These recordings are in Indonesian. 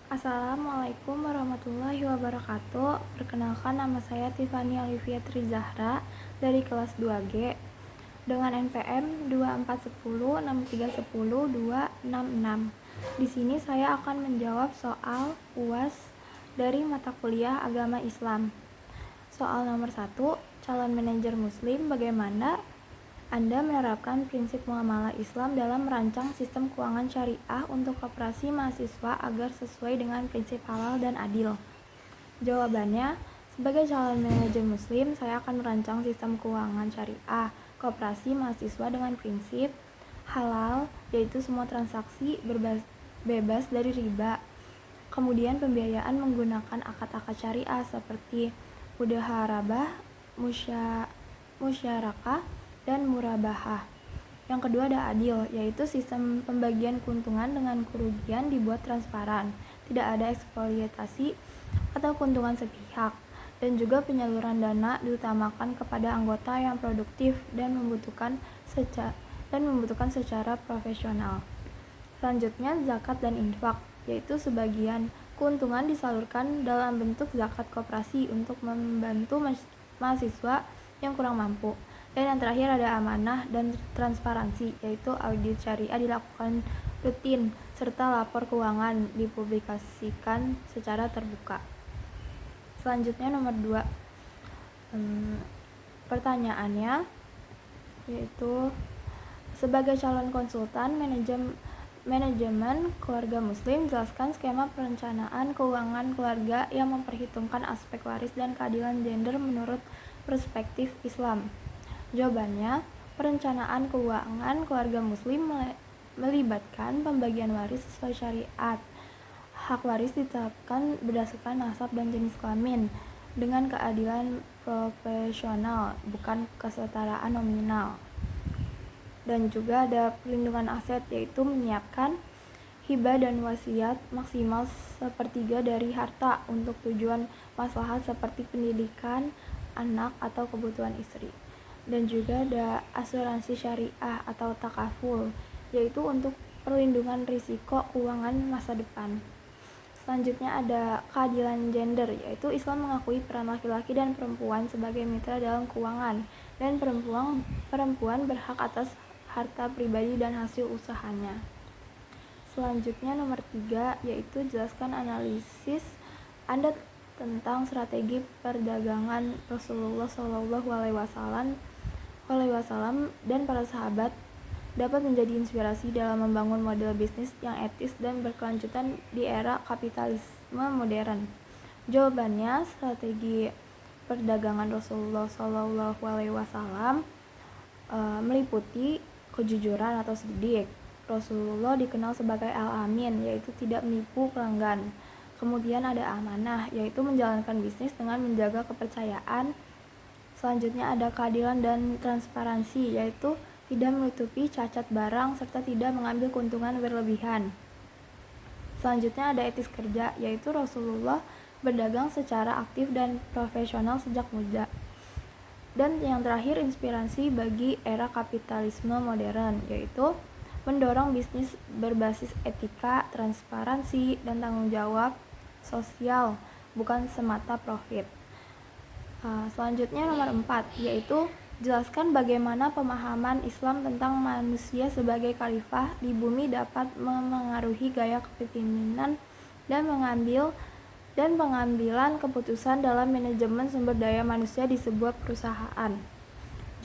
Assalamualaikum warahmatullahi wabarakatuh. Perkenalkan, nama saya Tiffany Olivia Trizahra dari kelas 2G dengan NPM 24106310 266. Di sini saya akan menjawab soal UAS dari mata kuliah Agama Islam. Soal nomor 1, calon manajer muslim, bagaimana Anda menerapkan prinsip muamalah Islam dalam merancang sistem keuangan syariah untuk koperasi mahasiswa agar sesuai dengan prinsip halal dan adil? Jawabannya, sebagai calon manajer muslim, saya akan merancang sistem keuangan syariah koperasi mahasiswa dengan prinsip halal, yaitu semua transaksi bebas dari riba. Kemudian pembiayaan menggunakan akad-akad syariah seperti mudaharabah, musyarakah, dan murabahah. Yang kedua ada adil, yaitu sistem pembagian keuntungan dengan kerugian dibuat transparan, tidak ada eksploitasi atau keuntungan sepihak, dan juga penyaluran dana diutamakan kepada anggota yang produktif dan membutuhkan secara profesional. Selanjutnya zakat dan infak, yaitu sebagian keuntungan disalurkan dalam bentuk zakat koperasi untuk membantu mahasiswa yang kurang mampu. Dan yang terakhir ada amanah dan transparansi, yaitu audit syariah dilakukan rutin serta lapor keuangan dipublikasikan secara terbuka. Selanjutnya nomor 2, pertanyaannya yaitu sebagai calon konsultan manajemen keluarga muslim, jelaskan skema perencanaan keuangan keluarga yang memperhitungkan aspek waris dan keadilan gender menurut perspektif Islam. Jawabannya, perencanaan keuangan keluarga muslim melibatkan pembagian waris sesuai syariat. Hak waris ditetapkan berdasarkan nasab dan jenis kelamin dengan keadilan proporsional, bukan kesetaraan nominal. Dan juga ada perlindungan aset, yaitu menyiapkan hibah dan wasiat maksimal sepertiga dari harta untuk tujuan maslahat seperti pendidikan anak atau kebutuhan istri. Dan juga ada asuransi syariah atau takaful, yaitu untuk perlindungan risiko keuangan masa depan. Selanjutnya ada keadilan gender, yaitu Islam mengakui peran laki-laki dan perempuan sebagai mitra dalam keuangan, dan perempuan berhak atas harta pribadi dan hasil usahanya. Selanjutnya nomor 3, yaitu jelaskan analisis Anda tentang strategi perdagangan Rasulullah SAW dan para sahabat dapat menjadi inspirasi dalam membangun model bisnis yang etis dan berkelanjutan di era kapitalisme modern. Jawabannya, strategi perdagangan Rasulullah SAW meliputi kejujuran atau sidik. Rasulullah dikenal sebagai Al-Amin, yaitu tidak menipu pelanggan. Kemudian ada amanah, yaitu menjalankan bisnis dengan menjaga kepercayaan. Selanjutnya ada keadilan dan transparansi, yaitu tidak menutupi cacat barang serta tidak mengambil keuntungan berlebihan. Selanjutnya ada etis kerja, yaitu Rasulullah berdagang secara aktif dan profesional sejak muda. Dan yang terakhir inspirasi bagi era kapitalisme modern, yaitu mendorong bisnis berbasis etika, transparansi, dan tanggung jawab sosial, bukan semata profit. Selanjutnya nomor 4, yaitu jelaskan bagaimana pemahaman Islam tentang manusia sebagai khalifah di bumi dapat memengaruhi gaya kepemimpinan dan pengambilan keputusan dalam manajemen sumber daya manusia di sebuah perusahaan.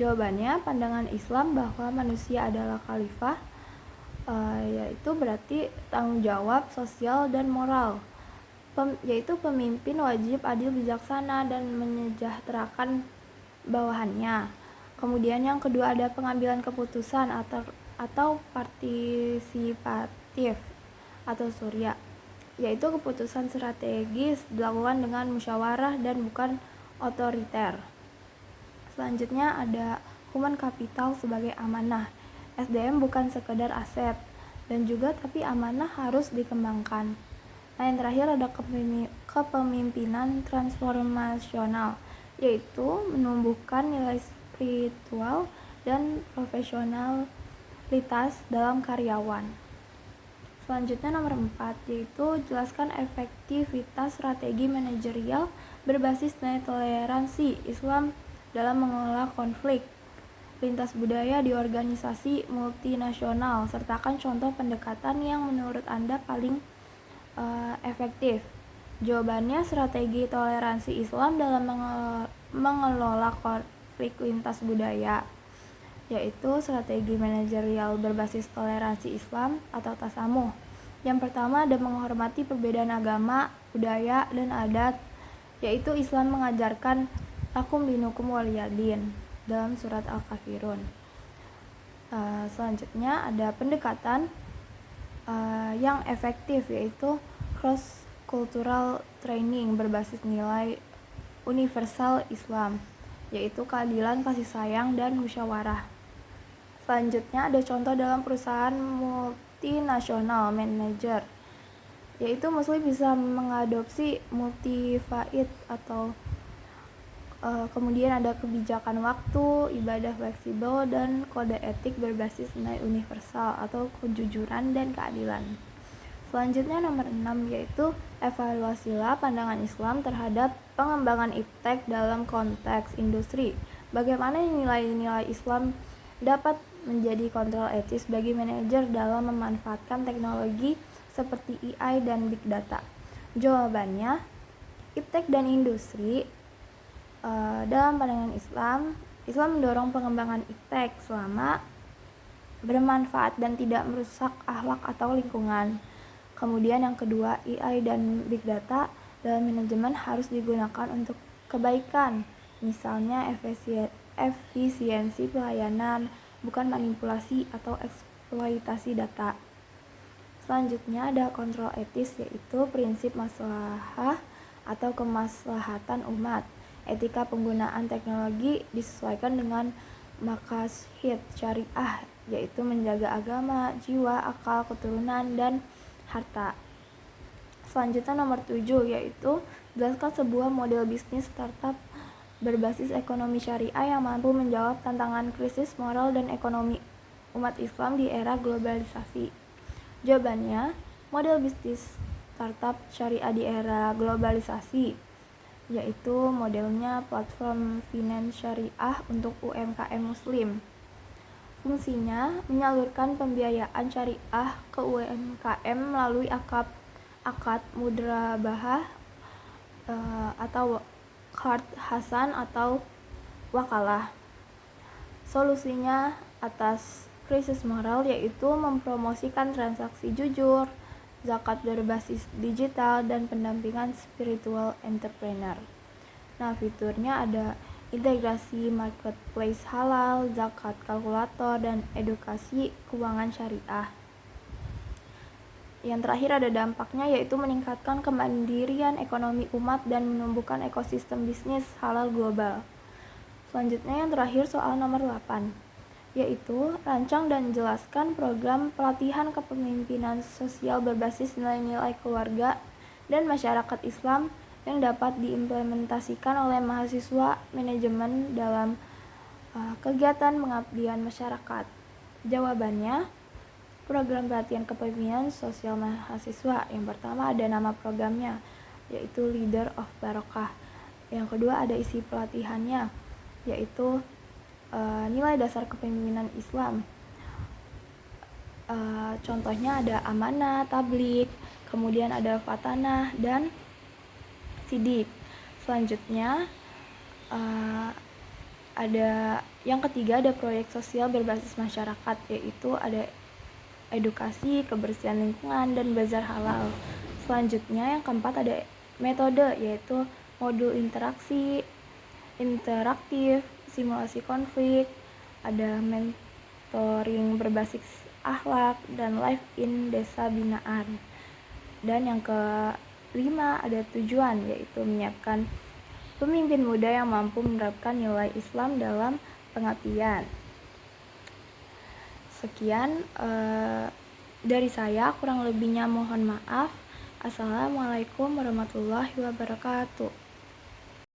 Jawabannya, pandangan Islam bahwa manusia adalah khalifah, yaitu berarti tanggung jawab sosial dan moral, yaitu pemimpin wajib adil bijaksana dan menyejahterakan bawahannya. Kemudian yang kedua ada pengambilan keputusan atau partisipatif atau surya, yaitu keputusan strategis dilakukan dengan musyawarah dan bukan otoriter. Selanjutnya ada human capital sebagai amanah. SDM bukan sekedar aset, dan juga tapi amanah harus dikembangkan. Nah, yang terakhir ada kepemimpinan transformasional, yaitu menumbuhkan nilai spiritual dan profesionalitas dalam karyawan. Selanjutnya nomor 4 yaitu jelaskan efektivitas strategi manajerial berbasis nilai toleransi Islam dalam mengelola konflik lintas budaya di organisasi multinasional. Sertakan contoh pendekatan yang menurut Anda paling efektif. Jawabannya, strategi toleransi Islam dalam mengelola konflik lintas budaya, yaitu strategi manajerial berbasis toleransi Islam atau tasamuh. Yang pertama ada menghormati perbedaan agama, budaya, dan adat, yaitu Islam mengajarkan lakum dinukum waliyadin dalam surat Al-Kafirun. Selanjutnya ada pendekatan yang efektif, yaitu cross cultural training berbasis nilai universal Islam, yaitu keadilan, kasih sayang, dan musyawarah. Selanjutnya ada contoh dalam perusahaan multinasional manager, yaitu Muslim bisa mengadopsi multi-faid atau kemudian ada kebijakan waktu, ibadah fleksibel, dan kode etik berbasis nilai universal atau kejujuran dan keadilan. Selanjutnya nomor 6 yaitu evaluasilah pandangan Islam terhadap pengembangan iptek dalam konteks industri. Bagaimana nilai-nilai Islam dapat menjadi kontrol etis bagi manajer dalam memanfaatkan teknologi seperti AI dan Big Data? Jawabannya, iptek dan industri dalam pandangan Islam mendorong pengembangan iptek selama bermanfaat dan tidak merusak akhlak atau lingkungan. Kemudian yang kedua, AI dan Big Data dalam manajemen harus digunakan untuk kebaikan, misalnya efisiensi pelayanan, bukan manipulasi atau eksploitasi data. Selanjutnya ada kontrol etis, yaitu prinsip maslahah atau kemaslahatan umat. Etika penggunaan teknologi disesuaikan dengan maqasid syariah, yaitu menjaga agama, jiwa, akal, keturunan, dan harta. Selanjutnya nomor 7 yaitu jelaskan sebuah model bisnis startup berbasis ekonomi syariah yang mampu menjawab tantangan krisis moral dan ekonomi umat Islam di era globalisasi. Jawabannya, model bisnis startup syariah di era globalisasi, yaitu modelnya platform finance syariah untuk UMKM Muslim. Fungsinya menyalurkan pembiayaan syariah ke UMKM melalui akad mudrabahah atau qard hasan atau wakalah. Solusinya atas krisis moral yaitu mempromosikan transaksi jujur, zakat berbasis digital, dan pendampingan spiritual entrepreneur. Nah, fiturnya ada integrasi marketplace halal, zakat kalkulator, dan edukasi keuangan syariah. Yang terakhir ada dampaknya, yaitu meningkatkan kemandirian ekonomi umat dan menumbuhkan ekosistem bisnis halal global. Selanjutnya yang terakhir soal nomor 8, yaitu rancang dan jelaskan program pelatihan kepemimpinan sosial berbasis nilai-nilai keluarga dan masyarakat Islam yang dapat diimplementasikan oleh mahasiswa manajemen dalam kegiatan pengabdian masyarakat. Jawabannya, program pelatihan kepemimpinan sosial mahasiswa. Yang pertama ada nama programnya, yaitu Leader of Barokah. Yang kedua ada isi pelatihannya, yaitu nilai dasar kepemimpinan Islam. Contohnya ada amanah, tablik, kemudian ada fatanah, dan sidik. Selanjutnya ada yang ketiga ada proyek sosial berbasis masyarakat, yaitu ada edukasi, kebersihan lingkungan, dan bazar halal. Selanjutnya yang keempat ada metode, yaitu modul interaktif, simulasi konflik, ada mentoring berbasis akhlak, dan live in desa binaan. Dan yang kelima ada tujuan, yaitu menyiapkan pemimpin muda yang mampu menerapkan nilai Islam dalam pengabdian. Sekian dari saya, kurang lebihnya mohon maaf. Assalamualaikum warahmatullahi wabarakatuh.